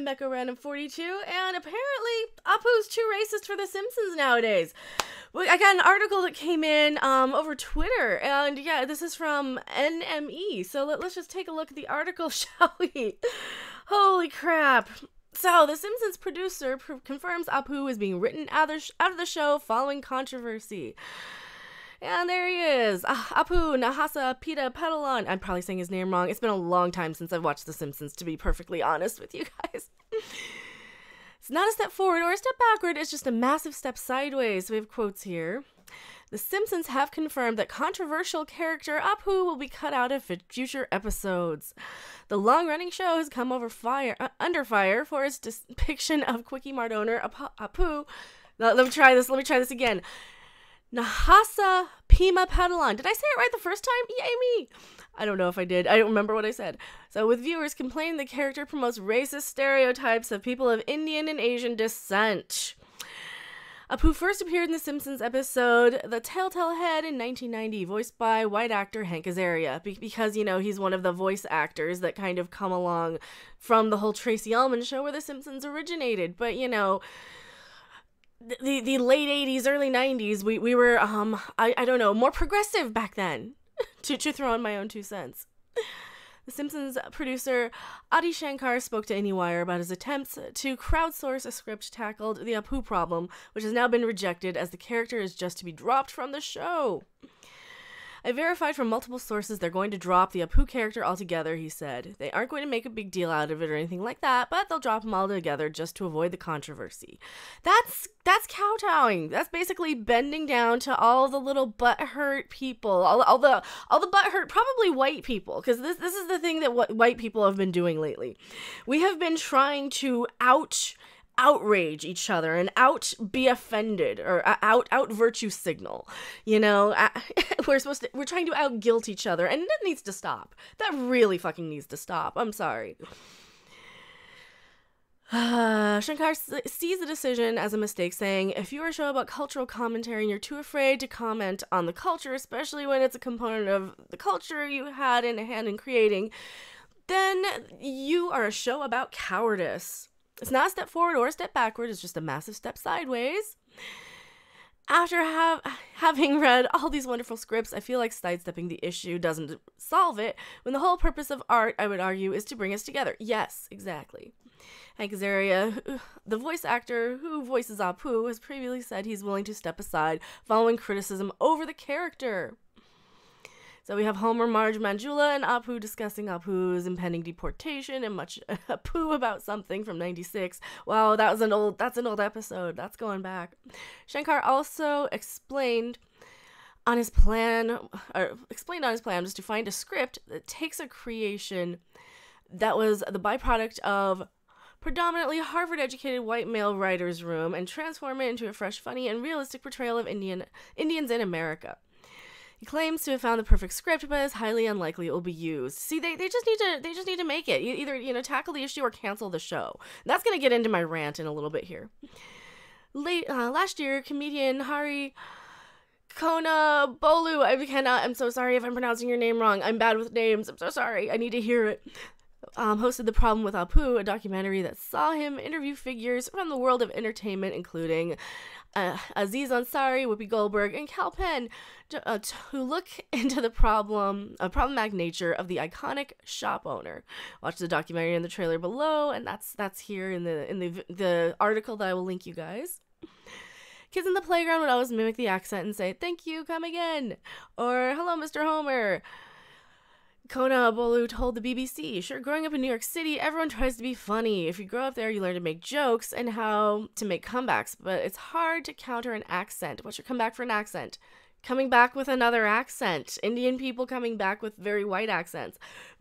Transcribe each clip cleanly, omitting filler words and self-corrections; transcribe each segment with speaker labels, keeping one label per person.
Speaker 1: I'm Becca Random42, and apparently Apu's too racist for The Simpsons nowadays. I got an article that came in over Twitter, and yeah, this is from NME, so let's just take a look at the article, shall we? Holy crap. So, The Simpsons producer confirms Apu is being written out of the show following controversy. And there he is, Apu Nahasa Pita Pedalon. I'm probably saying his name wrong. It's been a long time since I've watched The Simpsons, to be perfectly honest with you guys. It's not a step forward or a step backward, it's just a massive step sideways. We have quotes here. The Simpsons have confirmed that controversial character Apu will be cut out of future episodes. The long-running show has come under fire for its depiction of Quickie Mart owner Apu. Let me try this again. Nahasa Pima Pedalon. Did I say it right the first time? Yay me! I don't know if I did. I don't remember what I said. So, with viewers complaining the character promotes racist stereotypes of people of Indian and Asian descent. Apu first appeared in The Simpsons episode The Telltale Head in 1990, voiced by white actor Hank Azaria, because, you know, he's one of the voice actors that kind of come along from the whole Tracy Ullman show where The Simpsons originated. But, you know, the late 80s, early 90s, we were, I don't know, more progressive back then, to throw in my own 2 cents. The Simpsons producer Adi Shankar spoke to AnyWire about his attempts to crowdsource a script tackled the Apu problem, which has now been rejected as the character is just to be dropped from the show. I verified from multiple sources they're going to drop the Apu character altogether, he said. They aren't going to make a big deal out of it or anything like that, but they'll drop him all together just to avoid the controversy. That's kowtowing. That's basically bending down to all the little butthurt people, all the butthurt, probably white people, because this is the thing that white people have been doing lately. We have been trying to outrage each other and be offended or out virtue signal, you know. We're trying to out guilt each other, and that needs to stop. That really fucking needs to stop. I'm sorry. Shankar sees the decision as a mistake, saying, if you're a show about cultural commentary and you're too afraid to comment on the culture, especially when it's a component of the culture you had in a hand in creating, then you are a show about cowardice. It's not a step forward or a step backward, it's just a massive step sideways. After having read all these wonderful scripts, I feel like sidestepping the issue doesn't solve it, when the whole purpose of art, I would argue, is to bring us together. Yes, exactly. Hank Azaria, the voice actor who voices Apu, has previously said he's willing to step aside following criticism over the character. So we have Homer, Marge, Manjula, and Apu discussing Apu's impending deportation and much Apu about something from '96. Wow, that's an old episode. That's going back. Shankar also explained on his plan just to find a script that takes a creation that was the byproduct of predominantly Harvard-educated white male writer's room and transform it into a fresh, funny, and realistic portrayal of Indians in America. He claims to have found the perfect script, but is highly unlikely it will be used. See, they just need to make it. Either, you know, tackle the issue or cancel the show. And that's going to get into my rant in a little bit here. Last year, comedian Hari Kona Bolu, I'm so sorry if I'm pronouncing your name wrong. I'm bad with names. I'm so sorry. I need to hear it. Hosted The Problem with Apu, a documentary that saw him interview figures from the world of entertainment, including Aziz Ansari, Whoopi Goldberg, and Kal Penn, who look into the problematic nature of the iconic shop owner. Watch the documentary in the trailer below, and that's here in the article that I will link you guys. Kids in the playground would always mimic the accent and say, "Thank you, come again," or "Hello, Mr. Homer." Kona Bolu told the BBC, sure, growing up in New York City, everyone tries to be funny. If you grow up there, you learn to make jokes and how to make comebacks, but it's hard to counter an accent. What's your comeback for an accent? Coming back with another accent. Indian people coming back with very white accents.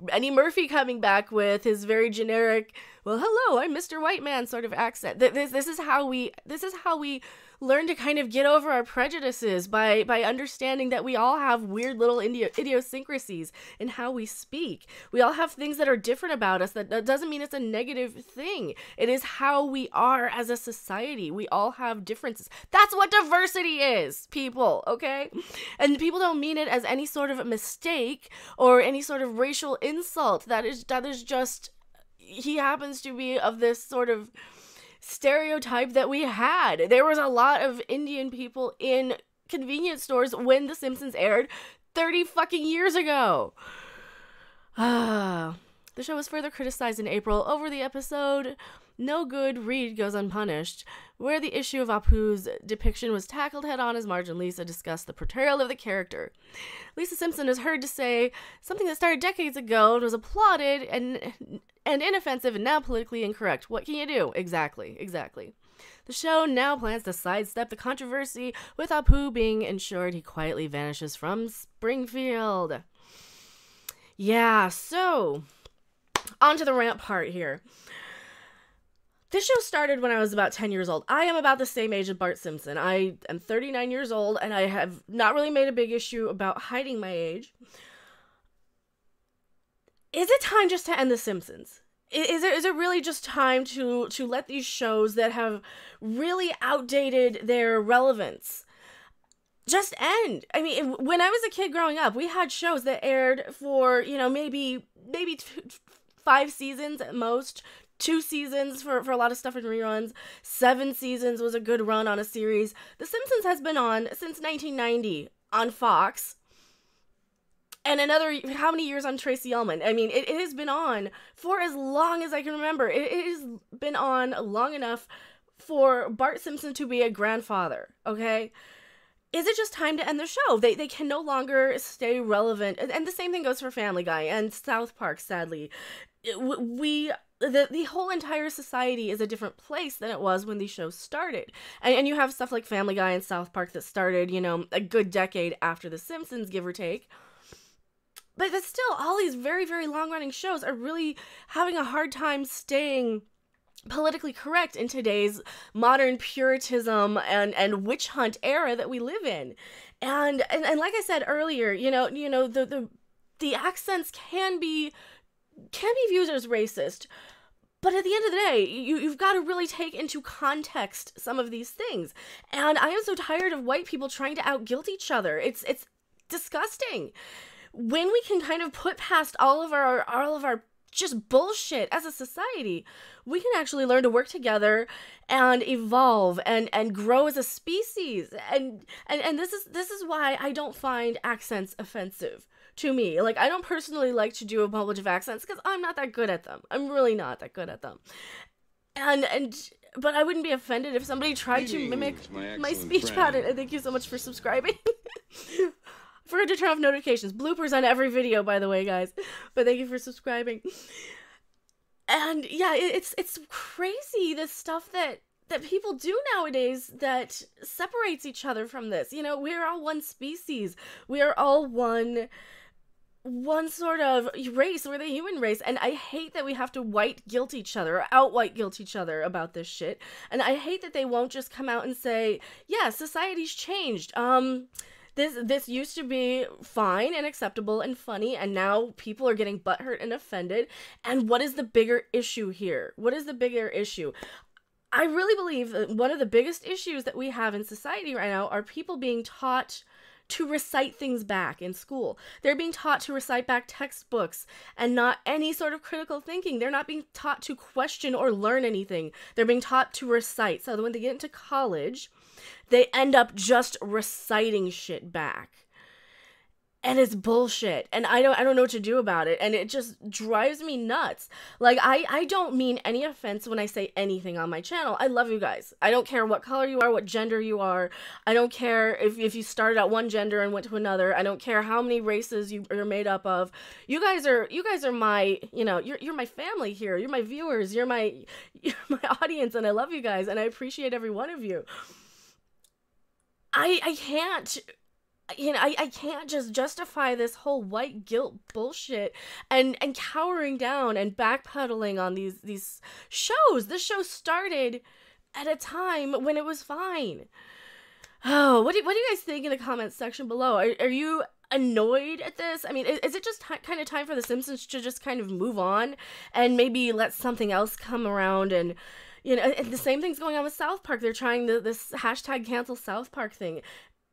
Speaker 1: Eddie Murphy coming back with his very generic, well, hello, I'm Mr. White Man sort of accent. This is how we learn to kind of get over our prejudices by understanding that we all have weird little idiosyncrasies in how we speak. We all have things that are different about us. That doesn't mean it's a negative thing. It is how we are as a society. We all have differences. That's what diversity is, people, okay? And people don't mean it as any sort of mistake or any sort of racial insult. That is just he happens to be of this sort of stereotype that we had. There was a lot of Indian people in convenience stores when The Simpsons aired 30 fucking years ago. The show was further criticized in April over the episode No Good Read Goes Unpunished, where the issue of Apu's depiction was tackled head-on as Marge and Lisa discussed the portrayal of the character. Lisa Simpson is heard to say, something that started decades ago and was applauded and inoffensive and now politically incorrect. What can you do? Exactly. The show now plans to sidestep the controversy, with Apu being ensured he quietly vanishes from Springfield. Yeah, so, on to the rant part here. This show started when I was about 10 years old. I am about the same age as Bart Simpson. I am 39 years old, and I have not really made a big issue about hiding my age. Is it time just to end The Simpsons? Is it really just time to let these shows that have really outdated their relevance just end? I mean, when I was a kid growing up, we had shows that aired for, maybe 5 seasons at most, 2 seasons for a lot of stuff in reruns. 7 seasons was a good run on a series. The Simpsons has been on since 1990 on Fox. And another, how many years on Tracy Ullman? I mean, it has been on for as long as I can remember. It has been on long enough for Bart Simpson to be a grandfather, okay? Is it just time to end the show? They can no longer stay relevant. And the same thing goes for Family Guy and South Park, sadly. The whole entire society is a different place than it was when these shows started. And you have stuff like Family Guy and South Park that started, a good decade after The Simpsons, give or take. But still, all these very, very long-running shows are really having a hard time staying politically correct in today's modern puritanism and witch hunt era that we live in. And like I said earlier, the accents can be viewed as racist. But at the end of the day, you've got to really take into context some of these things. And I am so tired of white people trying to out-guilt each other. It's disgusting. When we can kind of put past all of our just bullshit as a society, we can actually learn to work together and evolve and grow as a species. And this is why I don't find accents offensive to me. Like, I don't personally like to do a whole bunch of accents because I'm not that good at them. I'm really not that good at them. But I wouldn't be offended if somebody tried to mimic my speech pattern. And thank you so much for subscribing. Forget to turn off notifications. Bloopers on every video, by the way, guys. But thank you for subscribing. And yeah, it's crazy, this stuff that people do nowadays that separates each other from this. We're all one species. We are all one sort of race. We're the human race. And I hate that we have to white guilt each other, or out white guilt each other about this shit. And I hate that they won't just come out and say, yeah, society's changed. This used to be fine and acceptable and funny, and now people are getting butthurt and offended. And what is the bigger issue here? What is the bigger issue? I really believe that one of the biggest issues that we have in society right now are people being taught to recite things back in school. They're being taught to recite back textbooks and not any sort of critical thinking. They're not being taught to question or learn anything. They're being taught to recite. So when they get into college, they end up just reciting shit back. And it's bullshit. And I don't know what to do about it. And it just drives me nuts. Like, I don't mean any offense when I say anything on my channel. I love you guys. I don't care what color you are, what gender you are. I don't care if you started at one gender and went to another. I don't care how many races you're made up of. You guys are my, you're my family here. You're my viewers. You're my audience. And I love you guys. And I appreciate every one of you. I can't just justify this whole white guilt bullshit and cowering down and backpedaling on these shows. This show started at a time when it was fine. Oh, what do you guys think in the comments section below? Are you annoyed at this? I mean, is it just kind of time for The Simpsons to just kind of move on and maybe let something else come around? And and the same thing's going on with South Park. They're trying this hashtag cancel South Park thing.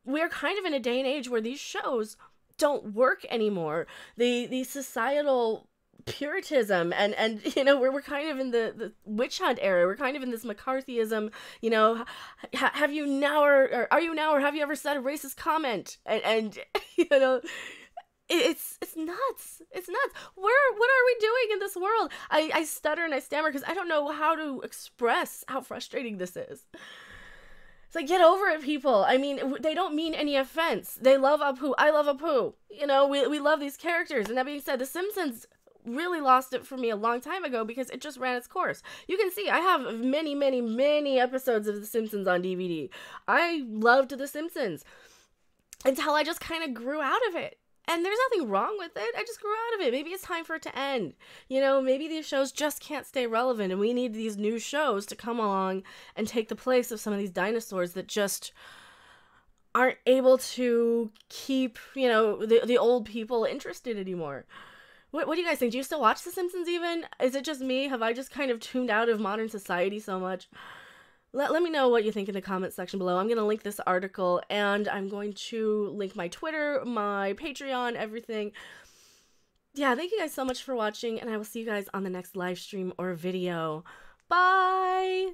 Speaker 1: We're kind of in a day and age where these shows don't work anymore. The societal puritanism, and you know, we're kind of in the witch hunt era. We're kind of in this McCarthyism, you know. Have you now, or are you now, or have you ever said a racist comment? And you know, it's nuts. It's nuts. What are we doing in this world? I stutter and I stammer because I don't know how to express how frustrating this is. It's like, get over it, people. I mean, they don't mean any offense. They love Apu. I love Apu. You know, we love these characters. And that being said, The Simpsons really lost it for me a long time ago because it just ran its course. You can see I have many, many, many episodes of The Simpsons on DVD. I loved The Simpsons until I just kind of grew out of it. And there's nothing wrong with it. I just grew out of it. Maybe it's time for it to end. You know, maybe these shows just can't stay relevant, and we need these new shows to come along and take the place of some of these dinosaurs that just aren't able to keep, you know, the old people interested anymore. What do you guys think? Do you still watch The Simpsons even? Is it just me? Have I just kind of tuned out of modern society so much? Let me know what you think in the comment section below. I'm going to link this article, and I'm going to link my Twitter, my Patreon, everything. Yeah, thank you guys so much for watching, and I will see you guys on the next live stream or video. Bye!